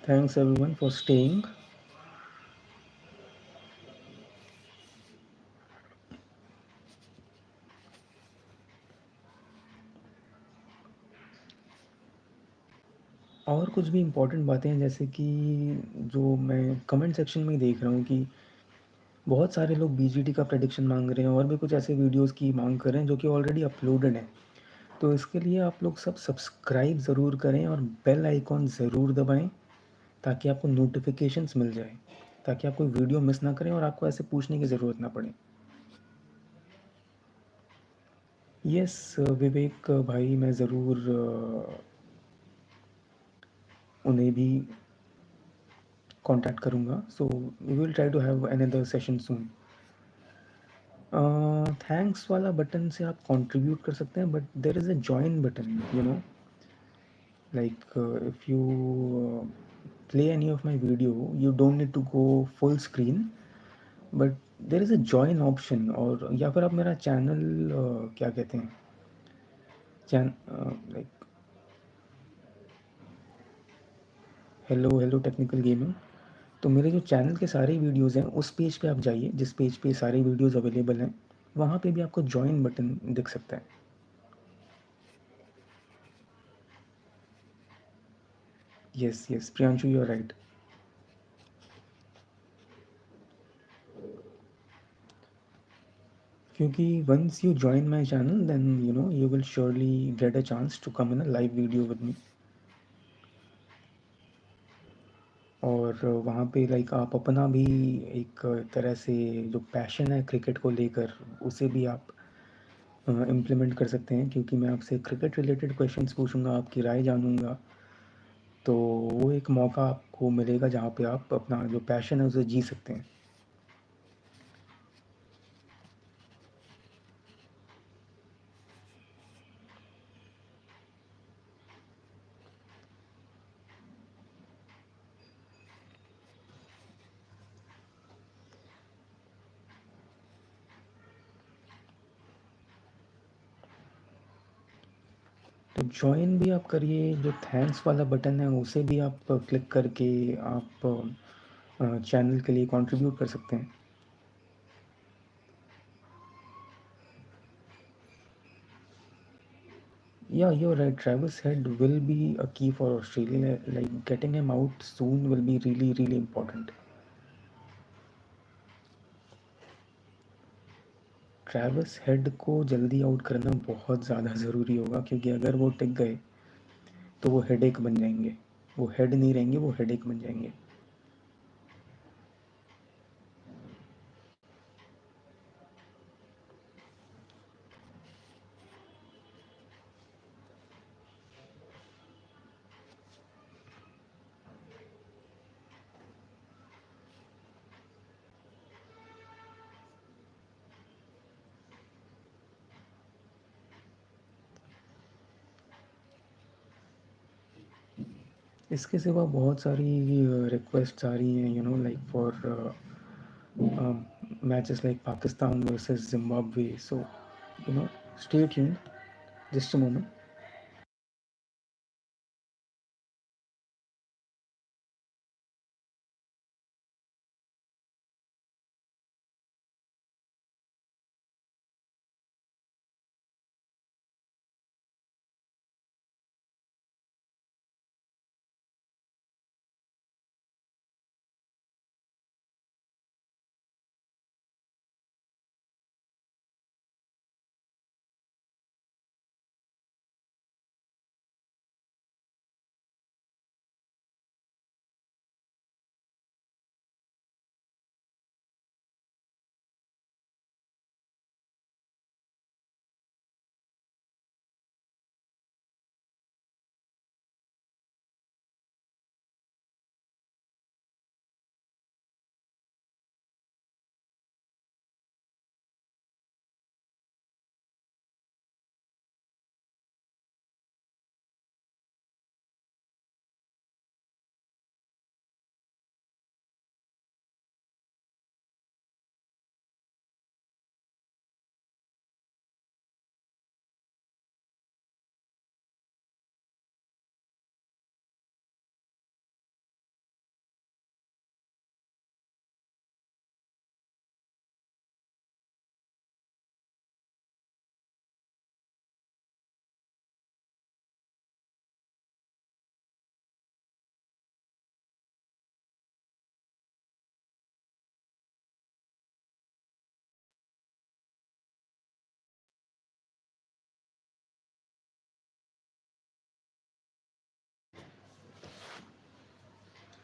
Thanks everyone for staying. और कुछ भी इम्पोर्टेंट बातें हैं, जैसे कि जो मैं कमेंट सेक्शन में ही देख रहा हूँ कि बहुत सारे लोग बीजीटी का प्रेडिक्शन मांग रहे हैं, और भी कुछ ऐसे वीडियोस की मांग कर रहे हैं जो कि ऑलरेडी अपलोडेड हैं। तो इसके लिए आप लोग सब सब्सक्राइब ज़रूर करें और बेल आइकॉन ज़रूर दबाएं, ताकि आपको नोटिफिकेशंस मिल जाए, ताकि आप कोई वीडियो मिस ना करें और आपको ऐसे पूछने की ज़रूरत ना पड़े। यस विवेक भाई, मैं ज़रूर उन्हें भी कांटेक्ट करूँगा। So we will try to have another session soon. Thanks वाला बटन से आप कंट्रीब्यूट कर सकते हैं, but there is a join button, you know, like if you play any of my video, you don't need to go full screen, but there is a join option, और या फिर आप मेरा चैनल क्या कहते हैं, चैन लाइक हेलो टेक्निकल गेमिंग। तो मेरे जो चैनल के सारे वीडियोस हैं, उस पेज पे आप जाइए जिस पेज पे सारे वीडियोस अवेलेबल हैं, वहाँ पे भी आपको जॉइन बटन दिख सकता है। Yes Priyanshu, you are right. क्योंकि once you join my channel, then you know you will surely get a chance to come in a live video with me. और वहाँ पे लाइक आप अपना भी एक तरह से जो पैशन है क्रिकेट को लेकर, उसे भी आप इम्प्लीमेंट कर सकते हैं, क्योंकि मैं आपसे क्रिकेट रिलेटेड क्वेश्चंस पूछूंगा, आपकी राय जानूंगा। तो वो एक मौका आपको मिलेगा जहाँ पे आप अपना जो पैशन है उसे जी सकते हैं। तो जॉइन भी आप करिए, जो थैंक्स वाला बटन है उसे भी आप क्लिक करके आप चैनल के लिए कंट्रीब्यूट कर सकते हैं। Yeah, you're right. Travis Head will be a key for Australia. Like getting him out soon will be really, really important. Travis head को जल्दी आउट करना बहुत ज़्यादा ज़रूरी होगा, क्योंकि अगर वो टिक गए तो वो हेडेक बन जाएंगे। वो हेड नहीं रहेंगे, वो हेडेक बन जाएंगे। इसके सिवा बहुत सारी रिक्वेस्ट आ रही हैं, you know, like for matches like Pakistan versus Zimbabwe. So you know, stay tuned, just a moment.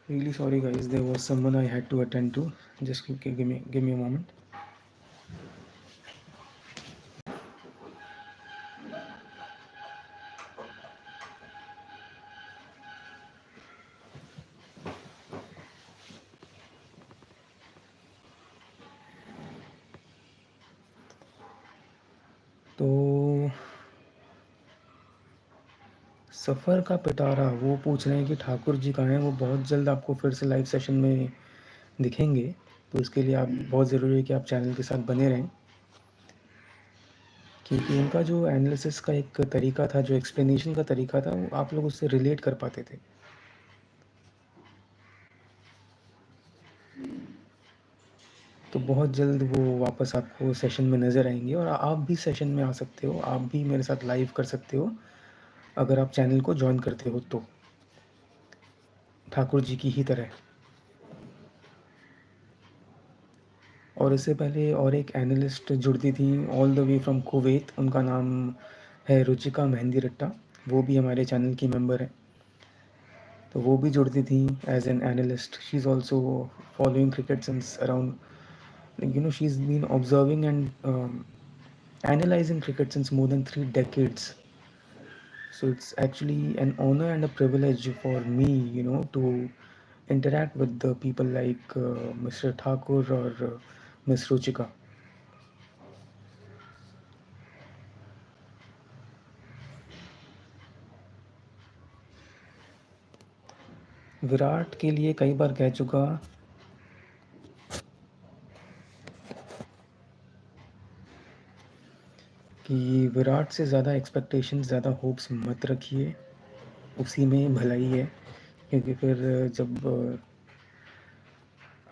Really sorry guys, there was someone I had to attend to. Just give me a moment. तो सफ़र का पिटारा वो पूछ रहे हैं कि ठाकुर जी कहाँ हैं। वो बहुत जल्द आपको फिर से लाइव सेशन में दिखेंगे, तो इसके लिए आप बहुत ज़रूरी है कि आप चैनल के साथ बने रहें, क्योंकि उनका जो एनालिसिस का एक तरीका था, जो एक्सप्लेनेशन का तरीका था, वो आप लोग उससे रिलेट कर पाते थे। तो बहुत जल्द वो वापस आपको सेशन में नज़र आएंगे, और आप भी सेशन में आ सकते हो, आप भी मेरे साथ लाइव कर सकते हो अगर आप चैनल को ज्वाइन करते हो तो, ठाकुर जी की ही तरह। और इससे पहले और एक एनालिस्ट जुड़ती थी all the way from Kuwait, उनका नाम है रुचिका मेहंदी रट्टा। वो भी हमारे चैनल की मेंबर है, तो वो भी जुड़ती थी as an analyst. She is also following cricket since around, you know, she's been observing and analyzing cricket since more than 3 decades. So it's actually an honor and a privilege for me, you know, to interact with the people like Mr. Thakur or Miss Ruchika. Virat के लिए कई बार कह चुका कि विराट से ज़्यादा expectations, ज़्यादा hopes मत रखिए, उसी में भलाई है। क्योंकि फिर जब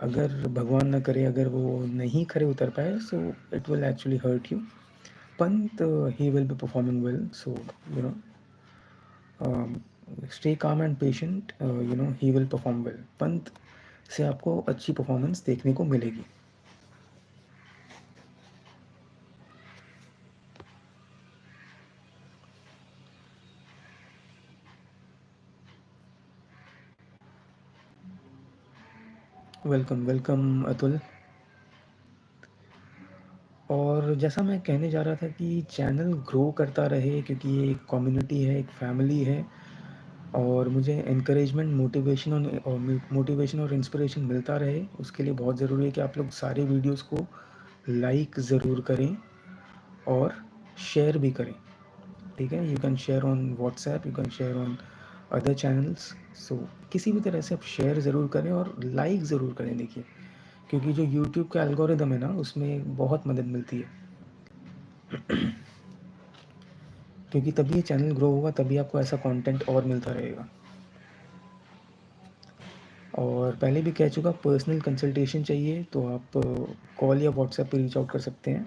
अगर भगवान ना करे अगर वो नहीं खरे उतर पाए, so it will actually hurt you. Pant he will be performing well, so you know stay calm and patient, he will perform well. Pant से आपको अच्छी परफॉर्मेंस देखने को मिलेगी। Welcome welcome Atul. और जैसा मैं कहने जा रहा था कि चैनल ग्रो करता रहे, क्योंकि ये एक कम्युनिटी है, एक फैमिली है, और मुझे एनकरेजमेंट, मोटिवेशन और इंस्पिरेशन मिलता रहे, उसके लिए बहुत ज़रूरी है कि आप लोग सारे वीडियोस को लाइक ज़रूर करें और शेयर भी करें। ठीक है, you can share on WhatsApp, you can share on other channels. So किसी भी तरह से आप शेयर ज़रूर करें और लाइक ज़रूर करें। देखिए, क्योंकि जो यूट्यूब का एल्गोरिदम है ना, उसमें बहुत मदद मिलती है। क्योंकि तभी ये चैनल ग्रो होगा, तभी आपको ऐसा कंटेंट और मिलता रहेगा। और पहले भी कह चुका, पर्सनल कंसल्टेशन चाहिए तो आप कॉल या व्हाट्सएप पे रीच आउट कर सकते हैं।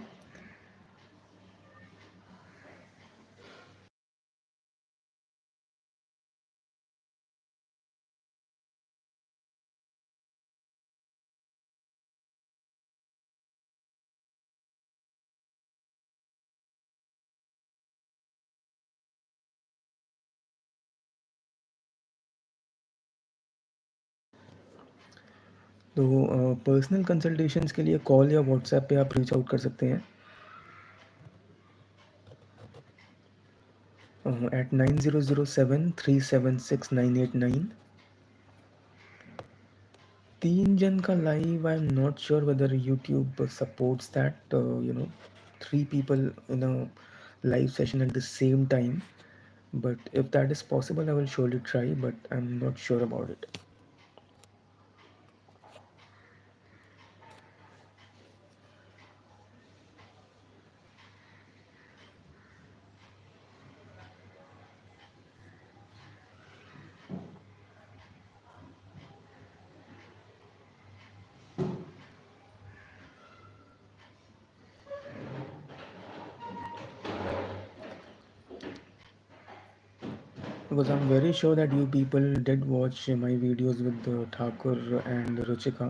तो पर्सनल कंसल्टेशंस के लिए कॉल या व्हाट्सएप पे आप रीच आउट कर सकते हैं एट 9007376989। 3 जन का live, I am not sure whether YouTube supports that, 3 people in a live session at the same time, but if that is possible I will surely try, but I'm not sure about it. Because I'm very sure that you people did watch my videos with Thakur and Ruchika.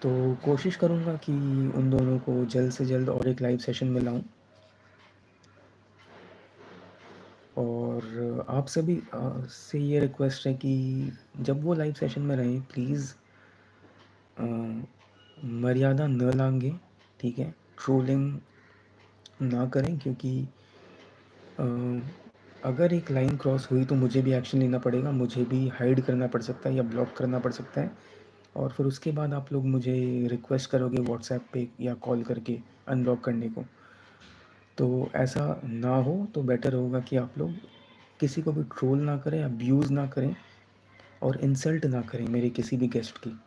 तो कोशिश करूँगा कि उन दोनों को जल्द से जल्द और एक लाइव सेशन में लाऊँ। और आप सभी से ये रिक्वेस्ट है कि जब वो लाइव सेशन में रहें, प्लीज़ मर्यादा न लांघें, ठीक है? ट्रोलिंग ना करें, क्योंकि अ, अगर एक लाइन क्रॉस हुई तो मुझे भी एक्शन लेना पड़ेगा, मुझे भी हाइड करना पड़ सकता है या ब्लॉक करना पड़ सकता है। और फिर उसके बाद आप लोग मुझे रिक्वेस्ट करोगे व्हाट्सएप पे या कॉल करके अनब्लॉक करने को। तो ऐसा ना हो तो बेटर होगा कि आप लोग किसी को भी ट्रोल ना करें, अब्यूज़ ना करें और इंसल्ट ना करें मेरे किसी भी गेस्ट की।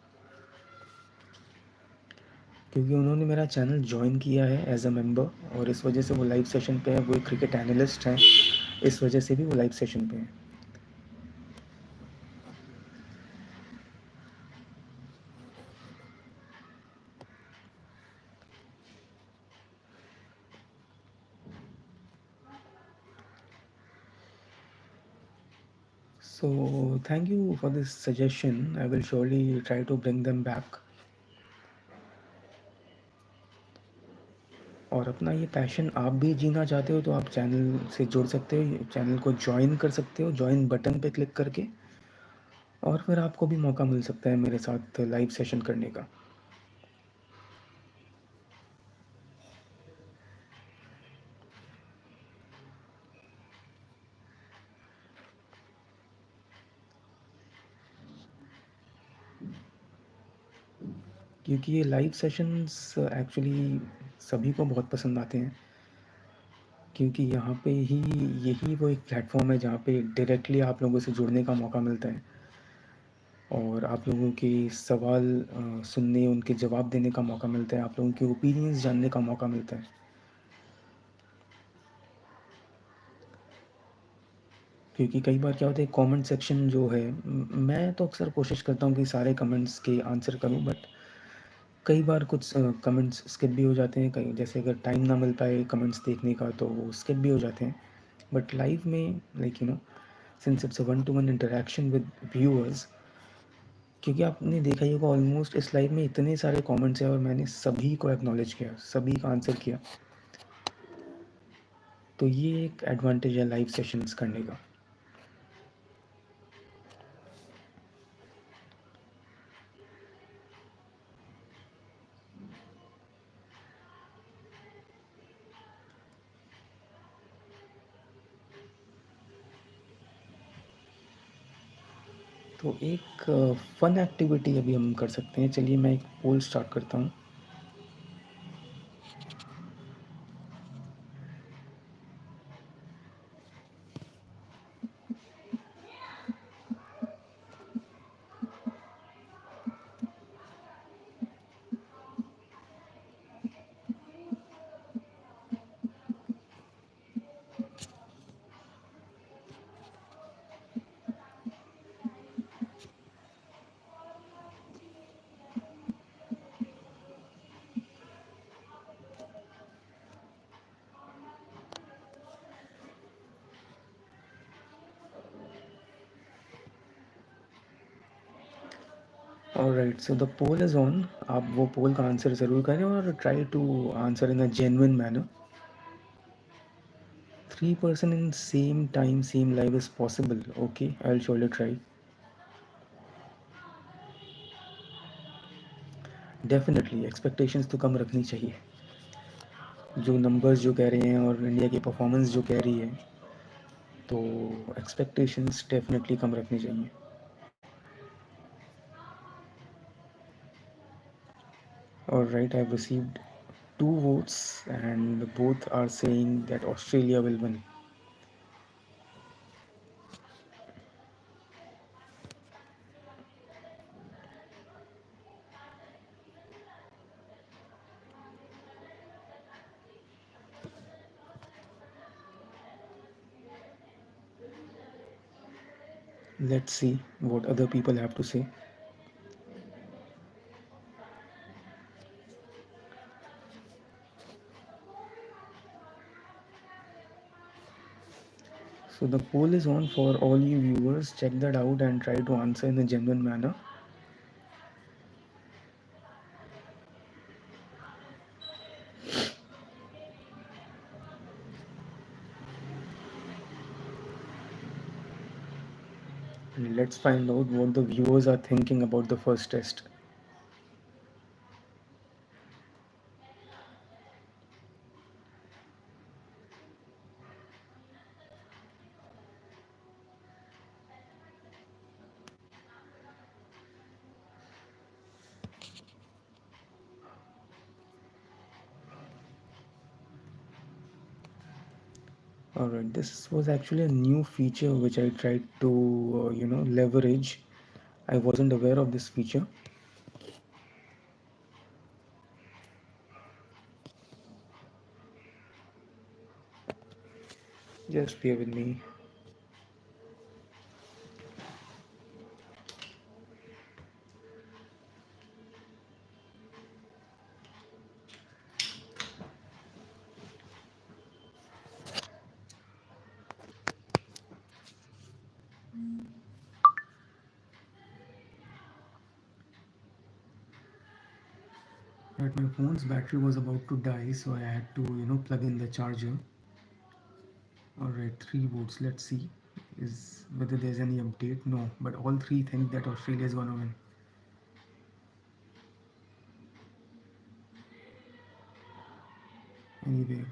क्योंकि उन्होंने मेरा चैनल जॉइन किया है एज अ मेंबर, और इस वजह से वो लाइव सेशन पे है। वो एक क्रिकेट एनालिस्ट हैं, इस वजह से भी वो लाइव सेशन पे हैं। So thank you for this suggestion, I will surely try to bring them back. और अपना ये पैशन आप भी जीना चाहते हो तो आप चैनल से जुड़ सकते हो, चैनल को ज्वाइन कर सकते हो, ज्वाइन बटन पे क्लिक करके। और फिर आपको भी मौका मिल सकता है मेरे साथ लाइव सेशन करने का। क्योंकि ये लाइव सेशंस एक्चुअली सभी को बहुत पसंद आते हैं, क्योंकि यहाँ पे ही यही वो एक प्लेटफॉर्म है जहाँ पे डायरेक्टली आप लोगों से जुड़ने का मौका मिलता है और आप लोगों के सवाल सुनने, उनके जवाब देने का मौका मिलता है, आप लोगों के ओपिनियंस जानने का मौका मिलता है। क्योंकि कई बार क्या होता है कमेंट सेक्शन जो है मैं तो अक्सर कोशिश करता हूँ कि सारे कमेंट्स के आंसर करूँ, बट कई बार कुछ कमेंट्स स्किप भी हो जाते हैं, कई जैसे अगर टाइम ना मिल पाए कमेंट्स देखने का तो वो स्किप भी हो जाते हैं। बट लाइव में like since it's a one two one interaction with viewers, क्योंकि आपने देखा ही होगा ऑलमोस्ट इस लाइव में इतने सारे कमेंट्स हैं और मैंने सभी को एक्नॉलेज किया, सभी का आंसर किया। तो ये एक एडवांटेज है लाइव सेशंस करने का। तो एक फन एक्टिविटी अभी हम कर सकते हैं। चलिए मैं एक पोल स्टार्ट करता हूँ। Alright, so the poll is on. आप वो पोल का आंसर ज़रूर करें और try to answer in a genuine manner. 3 person in same time same live is possible, okay, I'll surely try। Definitely expectations तो कम रखनी चाहिए। जो नंबर्स जो कह रहे हैं और इंडिया की परफॉर्मेंस जो कह रही है, तो एक्सपेक्टेशंस डेफिनेटली कम रखनी चाहिए। Alright, I have received 2 votes and both are saying that Australia will win। Let's see what other people have to say। So the poll is on for all you viewers. Check that out and try to answer in a genuine manner। And let's find out what the viewers are thinking about the first test। Alright, this was actually a new feature which I tried to, leverage। I wasn't aware of this feature। Just bear with me। But my phone's battery was about to die, so I had to, plug in the charger। Alright, 3 votes. Let's see is whether there's any update. No, but all three think that Australia is gonna win. Anyway,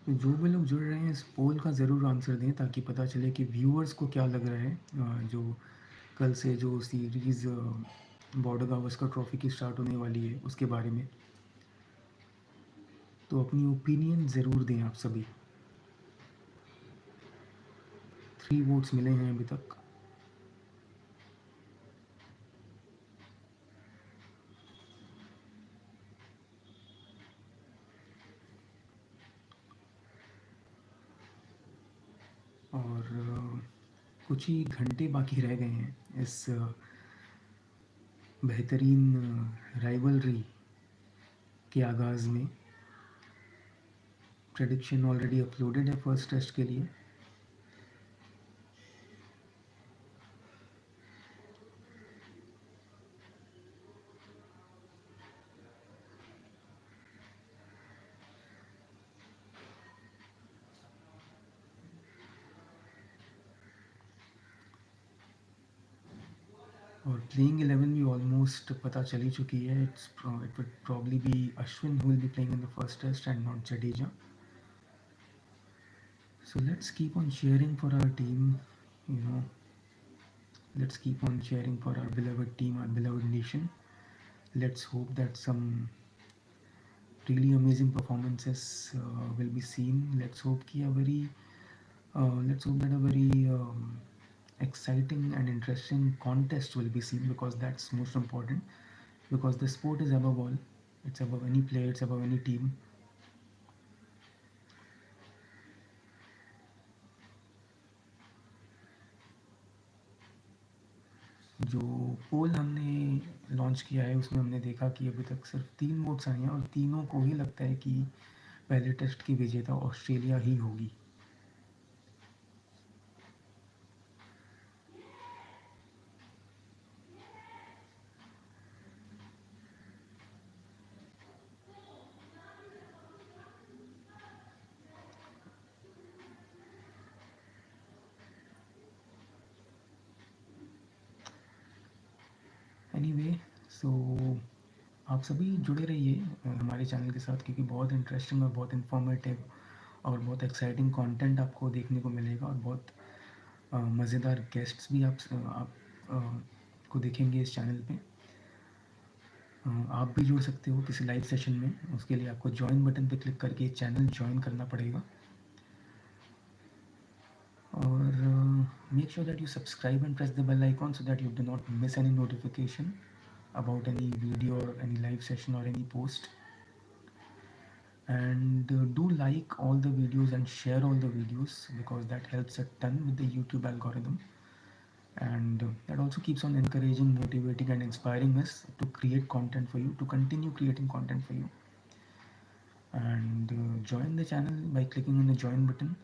तो जो भी लोग जुड़ रहे हैं इस पोल का ज़रूर आंसर दें ताकि पता चले कि व्यूअर्स को क्या लग रहा है जो कल से जो सीरीज़ बॉर्डर गावस्कर ट्रॉफी की स्टार्ट होने वाली है उसके बारे में। तो अपनी ओपिनियन ज़रूर दें आप सभी। 3 वोट्स मिले हैं अभी तक। और कुछ ही घंटे बाकी रह गए हैं इस बेहतरीन राइवलरी के आगाज़ में। प्रेडिक्शन ऑलरेडी अपलोडेड है फर्स्ट टेस्ट के लिए। और प्लेइंग 11 भी ऑलमोस्ट पता चल ही चुकी है। It would probably be Ashwin who will be playing in the first test and not Jadeja. So let's keep on cheering for our team, you know, let's keep on cheering for our beloved team, our beloved nation. Let's hope that some really amazing performances will be seen. Let's hope that a very exciting and interesting contest will be seen, because that's most important, because the sport is above all. It's above any player, it's above any team. जो पोल हमने launch किया है उसमें हमने देखा कि अभी तक सिर्फ 3 वोट्स आए हैं और तीनों को ही लगता है कि पहले टेस्ट की विजेता ऑस्ट्रेलिया ही होगी। एनीवे सो आप सभी जुड़े रहिए हमारे चैनल के साथ, क्योंकि बहुत इंटरेस्टिंग और बहुत इन्फॉर्मेटिव और बहुत एक्साइटिंग कंटेंट आपको देखने को मिलेगा, और बहुत मज़ेदार गेस्ट्स भी को देखेंगे इस चैनल पे। आप भी जुड़ सकते हो किसी लाइव सेशन में। उसके लिए आपको ज्वाइन बटन पे क्लिक करके चैनल ज्वाइन करना पड़ेगा। और make sure that you subscribe and press the bell icon so that you do not miss any notification about any video or any live session or any post. And do like all the videos and share all the videos, because that helps a ton with the YouTube algorithm, and that also keeps on encouraging, motivating and inspiring us to create content for you, to continue creating content for you. And join the channel by clicking on the join button.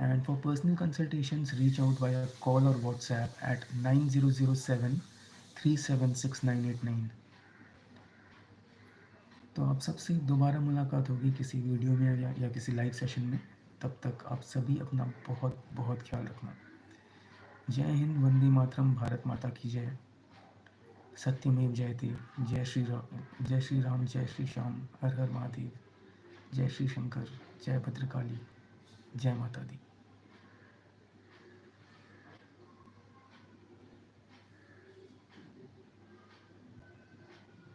And for personal consultations, reach out via call or WhatsApp at 9007 376 989। तो आप सबसे दोबारा मुलाकात होगी किसी video में या किसी लाइव सेशन में। तब तक आप सभी अपना बहुत बहुत ख्याल रखना। जय हिंद, वंदे मातरम, भारत माता की जय, सत्यमेव जयते, जय श्री राम, जय श्री श्याम, हर हर महादेव, जय श्री शंकर, जय भद्रकाली, जय माता दी।